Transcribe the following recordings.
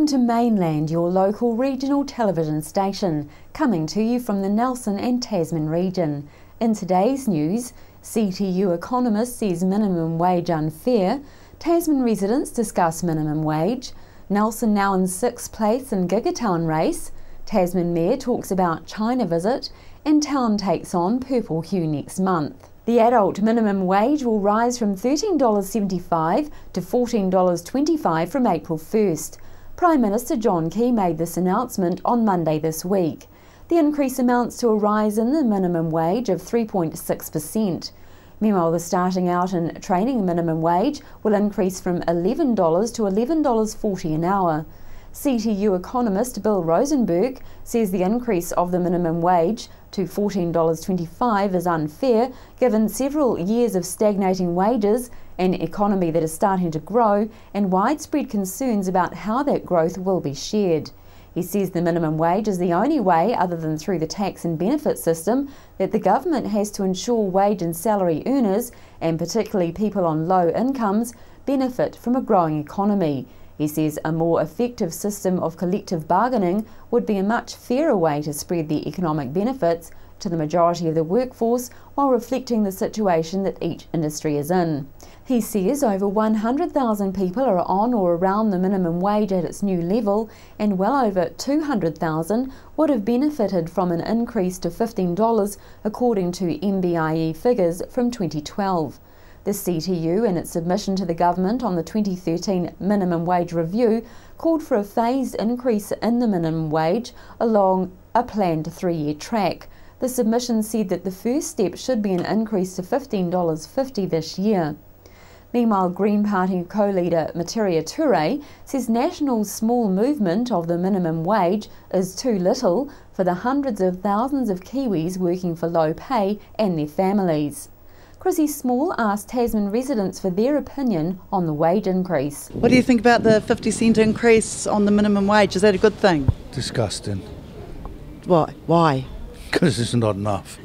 Welcome to Mainland, your local regional television station, coming to you from the Nelson and Tasman region. In today's news, CTU economist says minimum wage unfair, Tasman residents discuss minimum wage, Nelson now in 6th place in Gigatown race, Tasman Mayor talks about China visit, and Town takes on Purple Hue next month. The adult minimum wage will rise from $13.75 to $14.25 from April 1st. Prime Minister John Key made this announcement on Monday this week. The increase amounts to a rise in the minimum wage of 3.6%. Meanwhile, the starting out and training minimum wage will increase from $11 to $11.40 an hour. CTU economist Bill Rosenberg says the increase of the minimum wage to $14.25 is unfair given several years of stagnating wages, an economy that is starting to grow, and widespread concerns about how that growth will be shared. He says the minimum wage is the only way, other than through the tax and benefit system, that the government has to ensure wage and salary earners, and particularly people on low incomes, benefit from a growing economy. He says a more effective system of collective bargaining would be a much fairer way to spread the economic benefits to the majority of the workforce while reflecting the situation that each industry is in. He says over 100,000 people are on or around the minimum wage at its new level, and well over 200,000 would have benefited from an increase to $15 according to MBIE figures from 2012. The CTU, in its submission to the government on the 2013 minimum wage review, called for a phased increase in the minimum wage along a planned 3-year track. The submission said that the first step should be an increase to $15.50 this year. Meanwhile, Green Party co-leader Materia Ture says National's small movement of the minimum wage is too little for the hundreds of thousands of Kiwis working for low pay and their families. Chrissy Small asked Tasman residents for their opinion on the wage increase. What do you think about the 50-cent increase on the minimum wage? Is that a good thing? Disgusting. Why? Because it's not enough.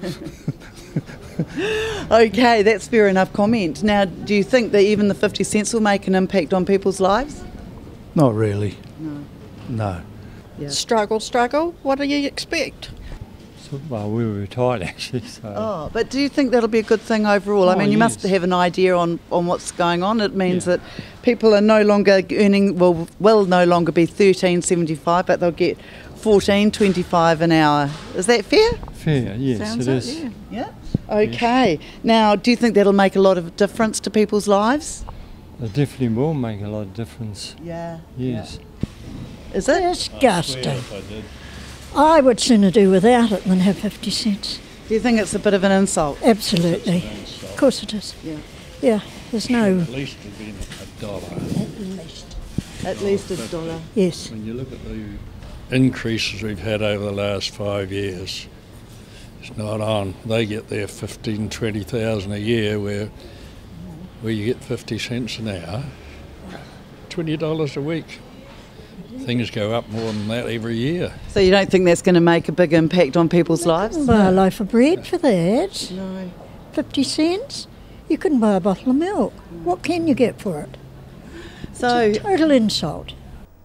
Okay, that's fair enough comment. Now, do you think that even the 50 cents will make an impact on people's lives? Not really. No. No. Yeah. Struggle. What do you expect? Well, we were retired actually, so... Oh, but do you think that'll be a good thing overall? I mean, you must have an idea on what's going on. It means that people are no longer earning, will no longer be $13.75, but they'll get $14.25 an hour. Is that fair? Fair, yes, Sounds it is. Yeah? Okay. Yes. Now, do you think that'll make a lot of difference to people's lives? It definitely will make a lot of difference. Yeah. Yes. Yeah. Is it? Disgusting. I would sooner do without it than have 50 cents. Do you think it's a bit of an insult? Absolutely. Of course it is. Yeah. Yeah, there's no... At least it'd be $1. At least $1. Yes. When you look at the increases we've had over the last 5 years, it's not on. They get their 15,000, 20,000 a year where you get 50 cents an hour, $20 a week. Things go up more than that every year. So you don't think that's going to make a big impact on people's lives? Buy a loaf of bread for that. No. 50 cents? You couldn't buy a bottle of milk. What can you get for it? So, it's a total insult.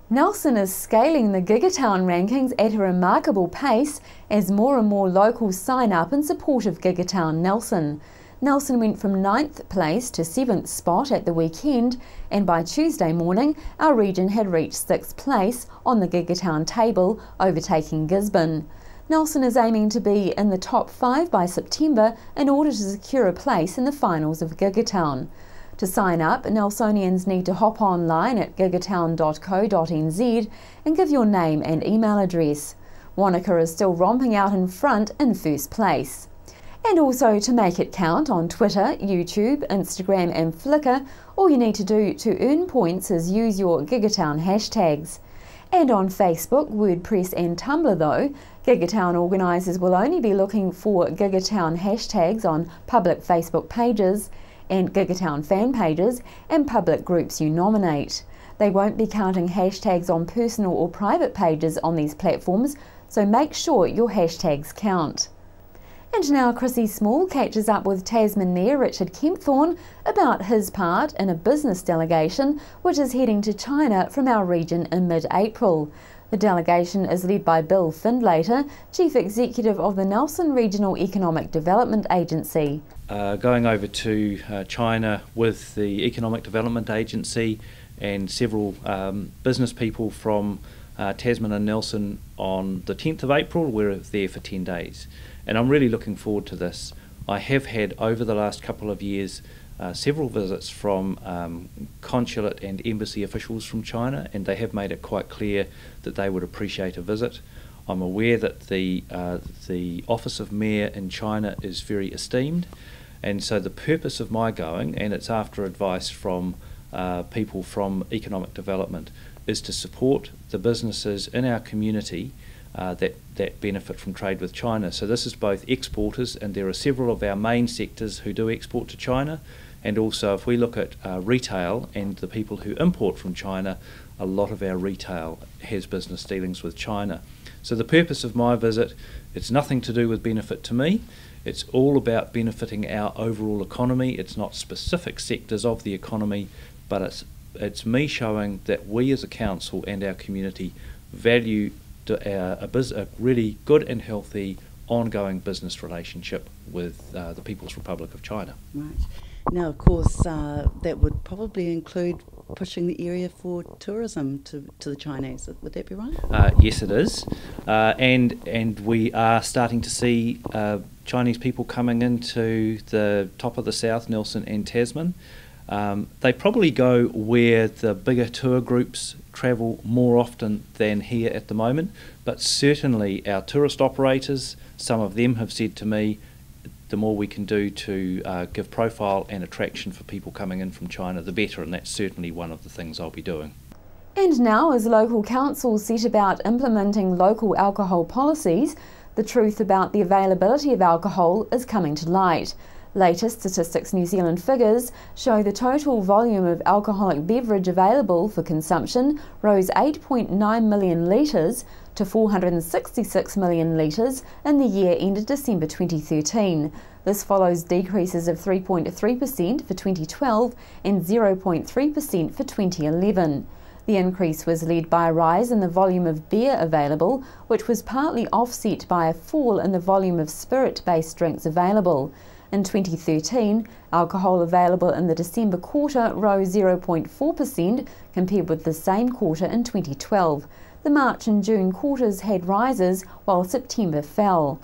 Nelson is scaling the Gigatown rankings at a remarkable pace as more and more locals sign up in support of Gigatown Nelson. Nelson went from 9th place to 7th spot at the weekend, and by Tuesday morning our region had reached 6th place on the Gigatown table, overtaking Gisborne. Nelson is aiming to be in the top 5 by September in order to secure a place in the finals of Gigatown. To sign up, Nelsonians need to hop online at gigatown.co.nz and give your name and email address. Wanaka is still romping out in front in 1st place. And also to make it count on Twitter, YouTube, Instagram and Flickr, all you need to do to earn points is use your Gigatown hashtags. And on Facebook, WordPress and Tumblr though, Gigatown organisers will only be looking for Gigatown hashtags on public Facebook pages and Gigatown fan pages and public groups you nominate. They won't be counting hashtags on personal or private pages on these platforms, so make sure your hashtags count. And now Chrissy Small catches up with Tasman Mayor Richard Kempthorne about his part in a business delegation which is heading to China from our region in mid-April. The delegation is led by Bill Findlater, Chief Executive of the Nelson Regional Economic Development Agency. Going over to China with the Economic Development Agency and several business people from Tasman and Nelson on the 10th of April. We're there for 10 days. And I'm really looking forward to this. I have had over the last couple of years several visits from consulate and embassy officials from China, and they have made it quite clear that they would appreciate a visit. I'm aware that the Office of Mayor in China is very esteemed, and so the purpose of my going, and it's after advice from people from economic development, is to support the businesses in our community that benefit from trade with China. So this is both exporters, and there are several of our main sectors who do export to China, and also if we look at retail and the people who import from China, a lot of our retail has business dealings with China. So the purpose of my visit, it's nothing to do with benefit to me, it's all about benefiting our overall economy. It's not specific sectors of the economy, but it's me showing that we as a council and our community value a really good and healthy ongoing business relationship with the People's Republic of China. Right. Now, of course, that would probably include pushing the area for tourism to the Chinese. Would that be right? Yes, it is. And we are starting to see Chinese people coming into the top of the south, Nelson and Tasman. They probably go where the bigger tour groups travel more often than here at the moment, but certainly our tourist operators, some of them have said to me, the more we can do to give profile and attraction for people coming in from China, the better, and that's certainly one of the things I'll be doing. And now, as local councils set about implementing local alcohol policies, the truth about the availability of alcohol is coming to light. Latest Statistics New Zealand figures show the total volume of alcoholic beverage available for consumption rose 8.9 million litres to 466 million litres in the year ended December 2013. This follows decreases of 3.3% for 2012 and 0.3% for 2011. The increase was led by a rise in the volume of beer available, which was partly offset by a fall in the volume of spirit-based drinks available. In 2013, alcohol available in the December quarter rose 0.4% compared with the same quarter in 2012. The March and June quarters had rises while September fell.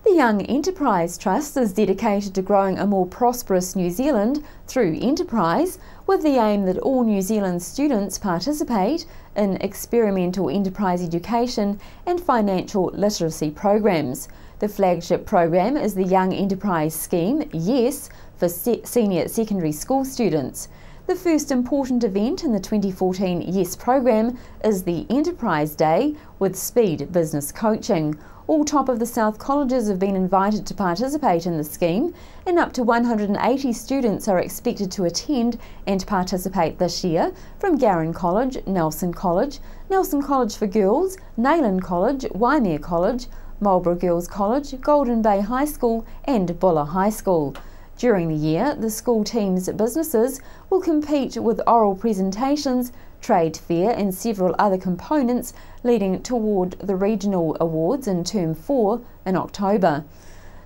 The Young Enterprise Trust is dedicated to growing a more prosperous New Zealand through enterprise, with the aim that all New Zealand students participate in experimental enterprise education and financial literacy programs. The flagship program is the Young Enterprise Scheme, YES, for senior secondary school students. The first important event in the 2014 YES program is the Enterprise Day with Speed Business Coaching. All top of the South colleges have been invited to participate in the scheme, and up to 180 students are expected to attend and participate this year from Garran College, Nelson College for Girls, Mainland College, Waimea College, Marlborough Girls College, Golden Bay High School and Buller High School. During the year, the school team's businesses will compete with oral presentations, trade fair and several other components leading toward the regional awards in Term 4 in October.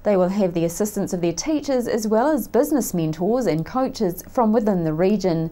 They will have the assistance of their teachers as well as business mentors and coaches from within the region.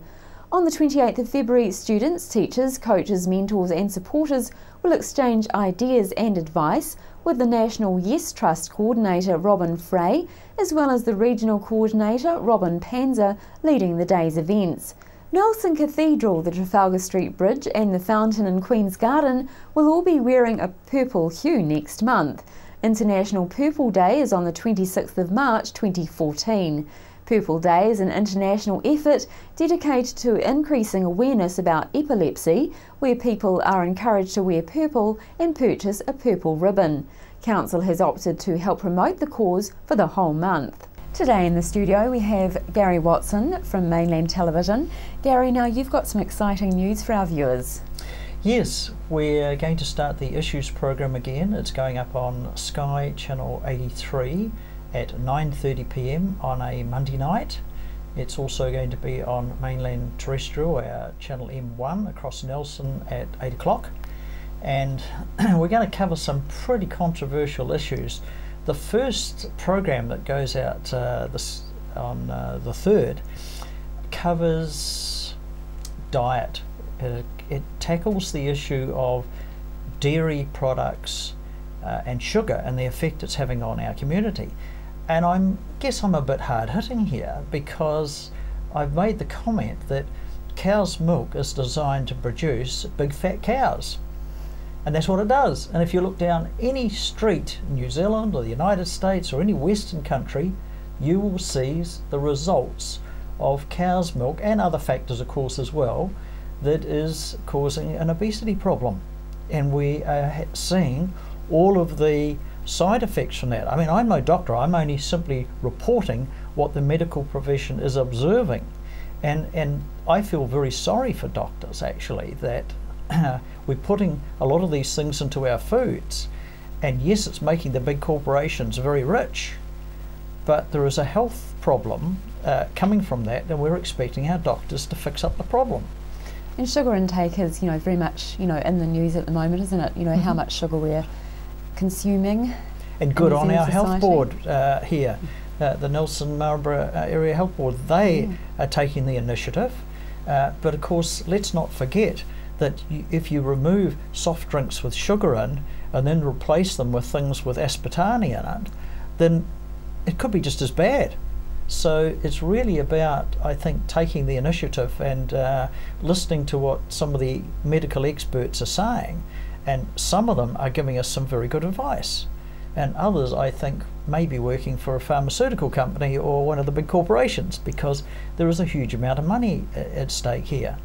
On the 28th of February, students, teachers, coaches, mentors and supporters will exchange ideas and advice with the National Yes Trust Coordinator Robin Frey, as well as the Regional Coordinator Robin Panzer, leading the day's events. Nelson Cathedral, the Trafalgar Street Bridge and the fountain in Queen's Garden will all be wearing a purple hue next month. International Purple Day is on the 26th of March 2014. Purple Day is an international effort dedicated to increasing awareness about epilepsy, where people are encouraged to wear purple and purchase a purple ribbon. Council has opted to help promote the cause for the whole month. Today in the studio we have Gary Watson from Mainland Television. Gary, now you've got some exciting news for our viewers. Yes, we're going to start the Issues program again. It's going up on Sky Channel 83 at 9:30 p.m. on a Monday night. It's also going to be on Mainland Terrestrial, our Channel M1 across Nelson at 8 o'clock. And we're going to cover some pretty controversial issues. The first program that goes out on the 3rd covers diet. It tackles the issue of dairy products and sugar and the effect it's having on our community. And I guess I'm a bit hard-hitting here, because I've made the comment that cow's milk is designed to produce big fat cows. And that's what it does. And if you look down any street in New Zealand or the United States or any Western country, you will see the results of cow's milk, and other factors of course as well, that is causing an obesity problem. And we are seeing all of the side effects from that. I mean, I'm no doctor, I'm only simply reporting what the medical profession is observing. And I feel very sorry for doctors, actually, that we're putting a lot of these things into our foods, and yes, it's making the big corporations very rich, but there is a health problem coming from that, and we're expecting our doctors to fix up the problem. And sugar intake is, very much, in the news at the moment, isn't it? How much sugar we're consuming. And good on our health board here, the Nelson Marlborough Area Health Board. They are taking the initiative, but of course, let's not forget that if you remove soft drinks with sugar in and then replace them with things with aspartame in it, then it could be just as bad. So it's really about, I think, taking the initiative and listening to what some of the medical experts are saying, and some of them are giving us some very good advice, and others, I think, may be working for a pharmaceutical company or one of the big corporations, because there is a huge amount of money at stake here.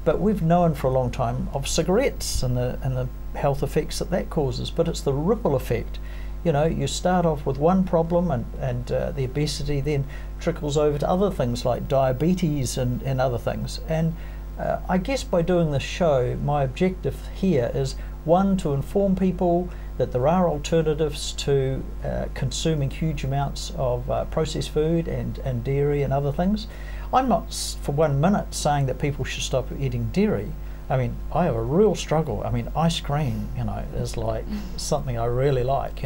But we've known for a long time of cigarettes and the health effects that causes, but it's the ripple effect. You start off with one problem, and the obesity then trickles over to other things like diabetes and other things. And I guess by doing this show, my objective here is, one, to inform people that there are alternatives to consuming huge amounts of processed food and dairy and other things. I'm not for 1 minute saying that people should stop eating dairy. I mean, I have a real struggle. I mean, ice cream, is like something I really like,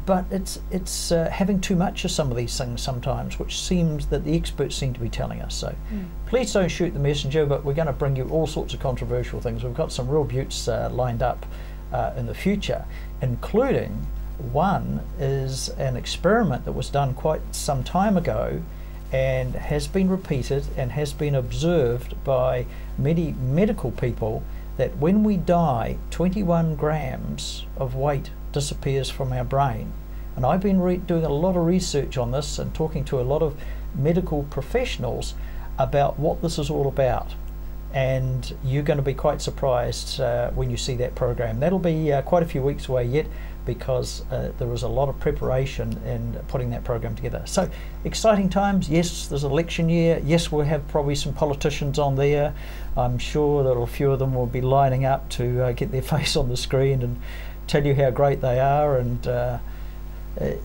but it's having too much of some of these things sometimes, which seems that the experts seem to be telling us. So please don't shoot the messenger, but we're going to bring you all sorts of controversial things. We've got some real beauts lined up in the future, including one is an experiment that was done quite some time ago and has been repeated and has been observed by many medical people, that when we die, 21 grams of weight disappears from our brain. And I've been doing a lot of research on this and talking to a lot of medical professionals about what this is all about. And you're going to be quite surprised when you see that program. That'll be quite a few weeks away yet, because there was a lot of preparation in putting that program together. So exciting times. Yes, there's election year. Yes, we'll have probably some politicians on there. I'm sure that a few of them will be lining up to get their face on the screen and tell you how great they are. And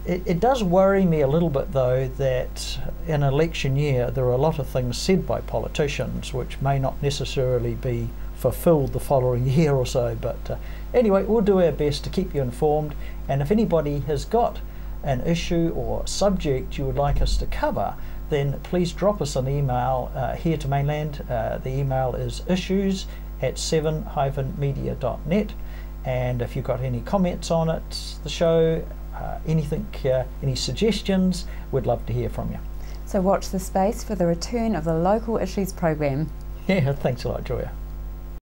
it does worry me a little bit, though, that in election year there are a lot of things said by politicians which may not necessarily be fulfilled the following year or so. But anyway, we'll do our best to keep you informed, and if anybody has got an issue or subject you would like us to cover, then please drop us an email here to Mainland. The email is issues@7-media.net, and if you've got any comments on it, the show, anything, any suggestions, we'd love to hear from you. So watch the space for the return of the Local Issues program. Yeah, thanks a lot, Joya.